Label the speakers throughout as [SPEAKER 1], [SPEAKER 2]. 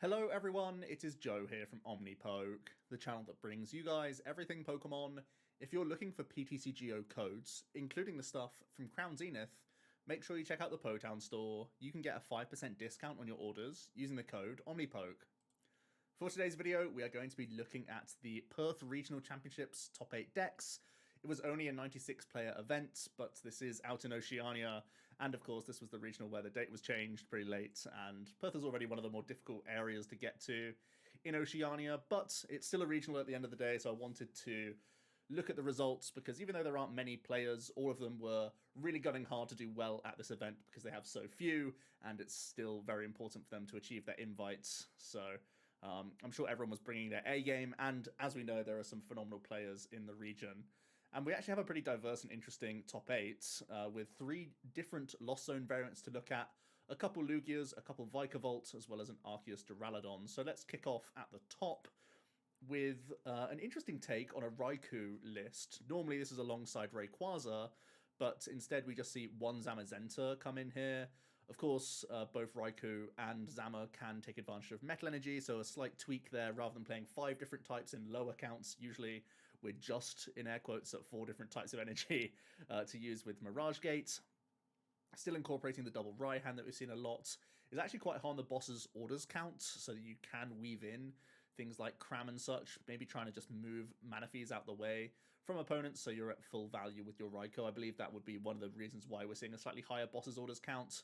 [SPEAKER 1] Hello everyone, it is Joe here from OmniPoke, the channel that brings you guys everything Pokemon. If you're looking for PTCGO codes, including the stuff from Crown Zenith, make sure you check out the Potown store. You can get a 5% discount on your orders using the code OmniPoke. For today's video, we are going to be looking at the Perth Regional Championships top 8 decks. It was only a 96-player event, but this is out in Oceania, and of course this was the regional where the date was changed pretty late, and Perth is already one of the more difficult areas to get to in Oceania, but it's still a regional at the end of the day, so I wanted to look at the results, because even though there aren't many players, all of them were really gunning hard to do well at this event because they have so few, and it's still very important for them to achieve their invites. So I'm sure everyone was bringing their A game, and as we know, there are some phenomenal players in the region. And we actually have a pretty diverse and interesting top 8, with 3 different Lost Zone variants to look at, a couple Lugias, a couple Vikavolt, as well as an Arceus Duraludon. So let's kick off at the top with an interesting take on a Raikou list. Normally this is alongside Rayquaza, but instead we just see one Zamazenta come in here. Of course, both Raikou and Zama can take advantage of Metal Energy, so a slight tweak there. Rather than playing 5 different types in lower counts, usually we're just, in air quotes, at 4 different types of energy to use with Mirage Gate. Still incorporating the double Raihan that we've seen a lot. Is actually quite high on the boss's orders count, so that you can weave in things like Cram and such, maybe trying to just move Manaphy's out the way from opponents so you're at full value with your Raikou. I believe that would be one of the reasons why we're seeing a slightly higher boss's orders count,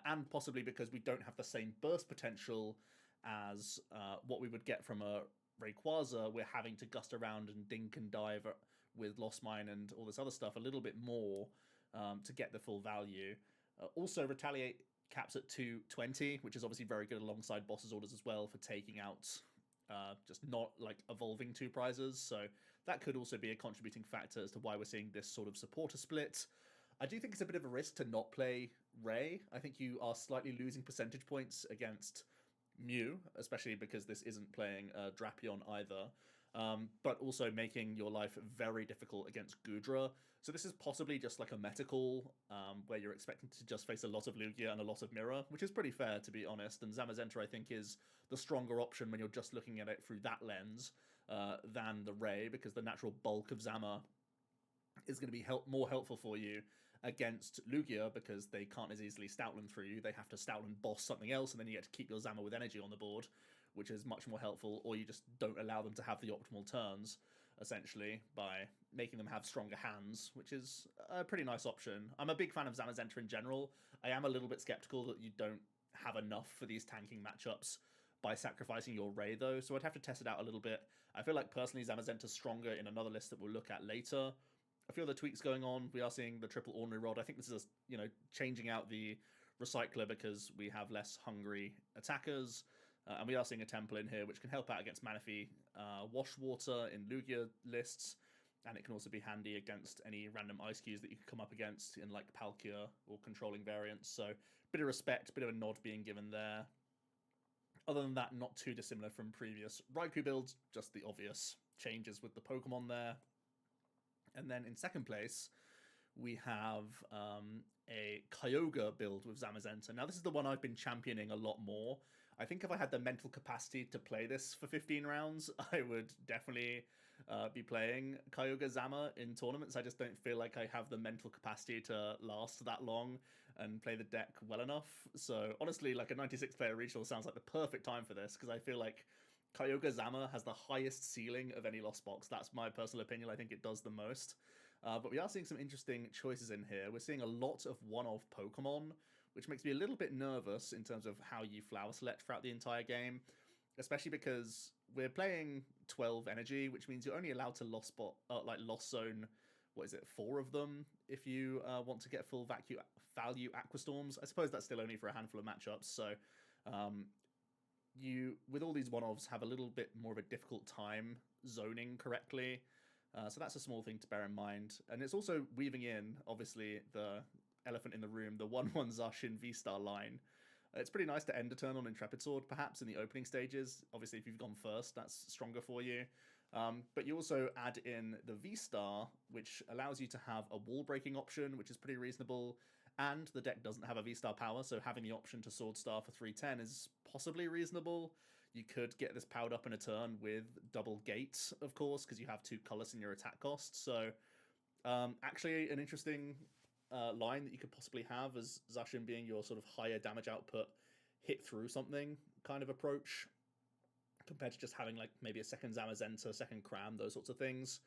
[SPEAKER 1] and possibly because we don't have the same burst potential as what we would get from a Rayquaza. We're having to gust around and dink and dive with Lost Mine and all this other stuff a little bit more to get the full value. Also, Retaliate caps at 220, which is obviously very good alongside boss's orders as well for taking out just not like evolving 2 prizes. So that could also be a contributing factor as to why we're seeing this sort of supporter split. I do think it's a bit of a risk to not play Ray. I think you are slightly losing percentage points against Mew, especially because this isn't playing Drapion either, but also making your life very difficult against Goodra. So this is possibly just like a meta call, where you're expecting to just face a lot of Lugia and a lot of Mirror, which is pretty fair, to be honest, and Zamazenta, I think, is the stronger option when you're just looking at it through that lens than the Ray, because the natural bulk of Zama is going to be more helpful for you against Lugia, because they can't as easily Stoutland through you. They have to Stoutland boss something else, and then you get to keep your Zama with energy on the board, which is much more helpful, or you just don't allow them to have the optimal turns, essentially, by making them have stronger hands, which is a pretty nice option. I'm a big fan of Zamazenta in general. I am a little bit skeptical that you don't have enough for these tanking matchups by sacrificing your Ray, though, so I'd have to test it out a little bit. I feel like, personally, Zamazenta's stronger in another list that we'll look at later. A few other tweaks going on. We are seeing the triple ordinary rod. I think this is, changing out the recycler because we have less hungry attackers. And we are seeing a temple in here, which can help out against Manaphy Wash Water in Lugia lists. And it can also be handy against any random ice cues that you could come up against in like Palkia or controlling variants. So bit of respect, bit of a nod being given there. Other than that, not too dissimilar from previous Raikou builds, just the obvious changes with the Pokemon there. And then in second place, we have a Kyogre build with Zamazenta. Now, this is the one I've been championing a lot more. I think if I had the mental capacity to play this for 15 rounds, I would definitely be playing Kyogre Zama in tournaments. I just don't feel like I have the mental capacity to last that long and play the deck well enough. So honestly, like a 96-player regional sounds like the perfect time for this, because I feel like Kyogre Zama has the highest ceiling of any Lost Box. That's my personal opinion. I think it does the most. But we are seeing some interesting choices in here. We're seeing a lot of one-off Pokemon, which makes me a little bit nervous in terms of how you flower select throughout the entire game, especially because we're playing 12 energy, which means you're only allowed to Lost Zone, what is it, 4 of them if you want to get full value Aquastorms. I suppose that's still only for a handful of matchups, so you, with all these one-offs, have a little bit more of a difficult time zoning correctly. So that's a small thing to bear in mind. And it's also weaving in, obviously, the elephant in the room, the 1-1 Zacian V-Star line. It's pretty nice to end a turn on Intrepid Sword, perhaps, in the opening stages. Obviously, if you've gone first, that's stronger for you. But you also add in the V-Star, which allows you to have a wall-breaking option, which is pretty reasonable. And the deck doesn't have a V-Star power, so having the option to Sword Star for 310 is possibly reasonable. You could get this powered up in a turn with double gates, of course, because you have 2 colors in your attack cost. So actually an interesting line that you could possibly have as Zacian being your sort of higher damage output, hit through something kind of approach, compared to just having like maybe a second Zamazenta, second Cram, those sorts of things.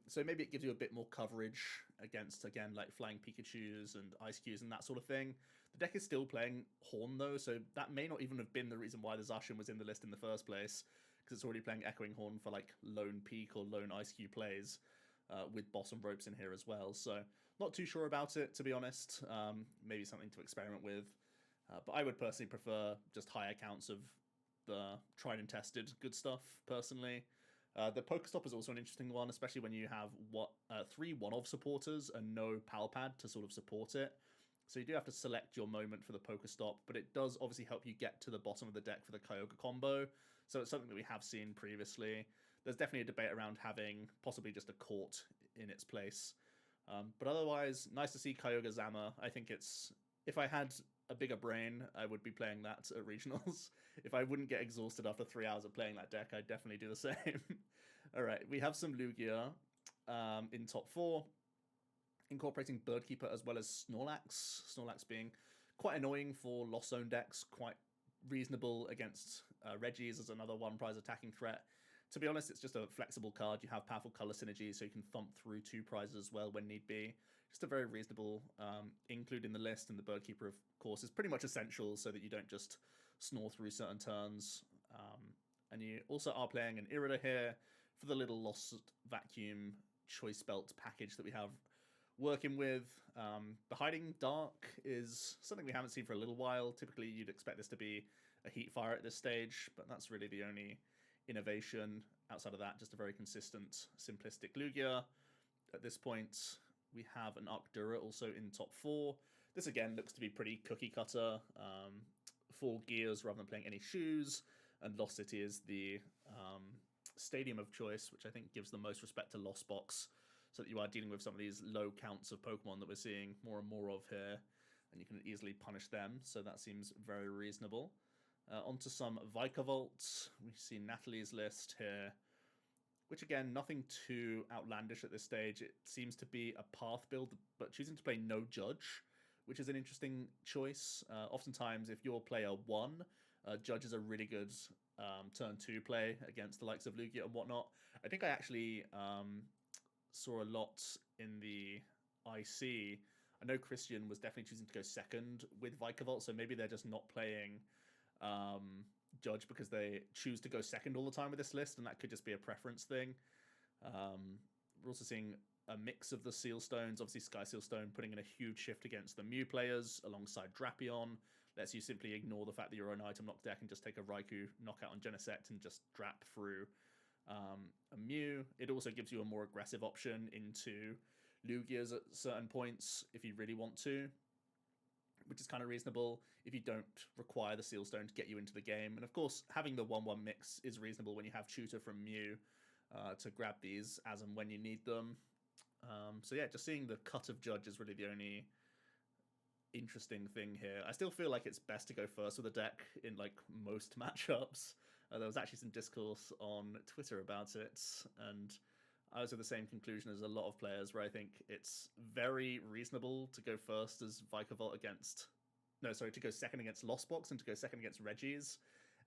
[SPEAKER 1] So maybe it gives you a bit more coverage against, again, like flying Pikachus and Ice Qs and that sort of thing. The deck is still playing Horn though, so that may not even have been the reason why the Zacian was in the list in the first place, because it's already playing Echoing Horn for like lone Peak or lone Ice Q plays, with Boss and Ropes in here as well. So not too sure about it, to be honest. Maybe something to experiment with. But I would personally prefer just higher counts of the tried and tested good stuff, personally. The Pokestop is also an interesting one, especially when you have 3 one-of supporters and no Pal Pad to sort of support it. So you do have to select your moment for the Pokestop, but it does obviously help you get to the bottom of the deck for the Kyogre combo. So it's something that we have seen previously. There's definitely a debate around having possibly just a Court in its place. But otherwise, nice to see Kyogre Zama. I think it's... If I had a bigger brain, I would be playing that at regionals. If I wouldn't get exhausted after 3 hours of playing that deck, I'd definitely do the same. All right, we have some Lugia in top 4, incorporating Birdkeeper as well as Snorlax. Snorlax being quite annoying for Lost Zone decks, quite reasonable against Regis as another 1-prize attacking threat. To be honest, it's just a flexible card. You have powerful color synergy, so you can thump through 2 prizes as well when need be. Just a very reasonable include in the list, and the Birdkeeper, of course, is pretty much essential so that you don't just snore through certain turns. And you also are playing an Irida here for the little Lost Vacuum Choice Belt package that we have working with. The Hiding Dark is something we haven't seen for a little while. Typically, you'd expect this to be a Heat Fire at this stage, but that's really the only innovation. Outside of that, just a very consistent, simplistic Lugia. At this point, we have an Arcdura also in top 4. This again looks to be pretty cookie cutter. 4 gears rather than playing any shoes, and Lost City is the stadium of choice, which I think gives the most respect to Lost Box, so that you are dealing with some of these low counts of Pokemon that we're seeing more and more of here, and you can easily punish them, so that seems very reasonable. Onto some Vikavolt. We see Natalie's list here, which again, nothing too outlandish at this stage. It seems to be a path build, but choosing to play no Judge, which is an interesting choice. Oftentimes, if you're player 1, Judge is a really good turn 2 play against the likes of Lugia and whatnot. I think I actually saw a lot in the IC. I know Christian was definitely choosing to go second with Vikavolt, so maybe they're just not playing Judge because they choose to go second all the time with this list, and that could just be a preference thing. We're also seeing a mix of the Seal Stones. Obviously, Sky Seal Stone putting in a huge shift against the Mew players alongside Drapion. Lets you simply ignore the fact that you're an item knock deck and just take a Raikou knockout on Genesect and just drap through a Mew. It also gives you a more aggressive option into Lugias at certain points if you really want to, which is kind of reasonable if you don't require the Seal Stone to get you into the game. And of course, having the 1-1 mix is reasonable when you have Tutor from Mew to grab these as and when you need them. So yeah, just seeing the cut of Judge is really the only interesting thing here. I still feel like it's best to go first with a deck in like most matchups. There was actually some discourse on Twitter about it, and I was of the same conclusion as a lot of players, where I think it's very reasonable to go first as Vikavolt against... No, sorry, to go second against Lost Box and to go second against Regis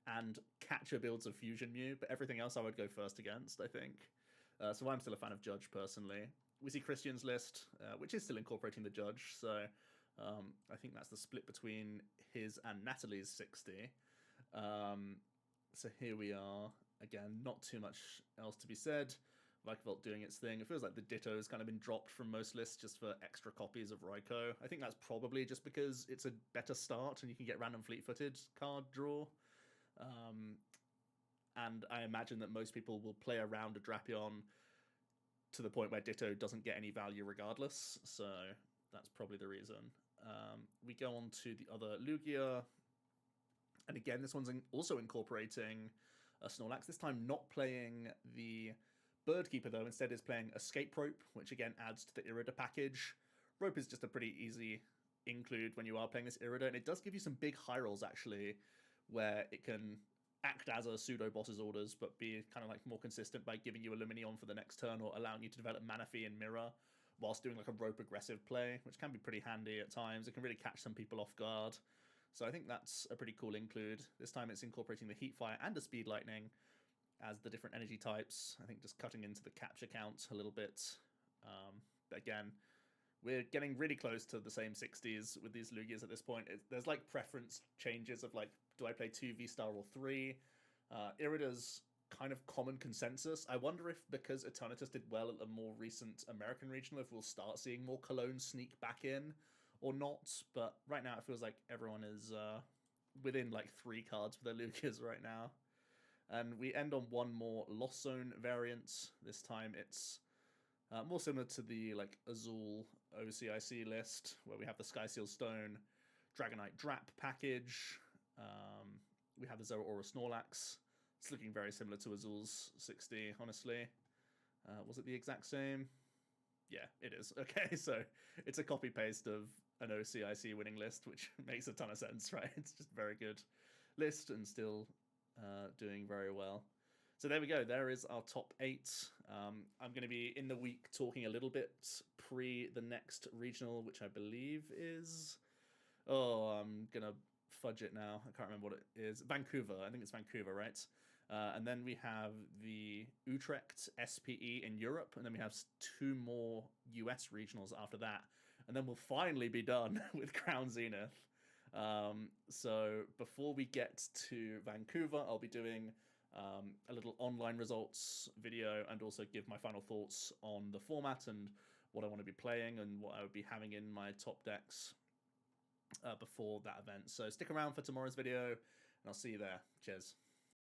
[SPEAKER 1] and catcher builds of Fusion Mew, but everything else I would go first against, I think. So I'm still a fan of Judge, personally. We see Christian's list, which is still incorporating the Judge, so I think that's the split between his and Natalie's 60. So here we are. Again, not too much else to be said. Vikavolt doing its thing. It feels like the Ditto has kind of been dropped from most lists just for extra copies of Raikou. I think that's probably just because it's a better start and you can get random fleet-footed card draw. And I imagine that most people will play around a Drapion to the point where Ditto doesn't get any value regardless. So that's probably the reason. We go on to the other Lugia. And again, this one's also incorporating a Snorlax. This time not playing the Birdkeeper, though. Instead is playing Escape Rope, which again adds to the Irida package. Rope is just a pretty easy include when you are playing this Irida, and it does give you some big high rolls, actually, where it can act as a pseudo boss's orders, but be kind of like more consistent by giving you a Luminion for the next turn or allowing you to develop Manaphy and Mirror whilst doing like a rope aggressive play, which can be pretty handy at times. It can really catch some people off guard. So I think that's a pretty cool include. This time it's incorporating the Heat Fire and the Speed Lightning as the different energy types. I think just cutting into the capture count a little bit. But again, we're getting really close to the same 60s with these Lugias at this point. There's like preference changes of like, do I play 2 V-Star or 3? Irida's kind of common consensus. I wonder if because Eternatus did well at the more recent American regional, if we'll start seeing more Cologne sneak back in or not. But right now it feels like everyone is within like 3 cards for their Lugias right now. And we end on one more Lost Zone variant. This time it's more similar to the like Azul OCIC list, where we have the Skyseal Stone, Dragonite Drap package. We have the Zero Aura Snorlax. It's looking very similar to Azul's 60, honestly. Was it the exact same? Yeah, it is. Okay, so it's a copy-paste of an OCIC winning list, which makes a ton of sense, right? It's just a very good list and still doing very well. So there we go. There is our top 8. I'm going to be in the week talking a little bit pre the next regional, which I believe is... Oh, I'm going to fudge it now. I can't remember what it is. Vancouver. I think it's Vancouver, right? And then we have the Utrecht SPE in Europe, and then we have 2 more US regionals after that. And then we'll finally be done with Crown Zenith. So before we get to Vancouver, I'll be doing a little online results video and also give my final thoughts on the format and what I want to be playing and what I would be having in my top decks before that event. So stick around for tomorrow's video, and I'll see you there. Cheers.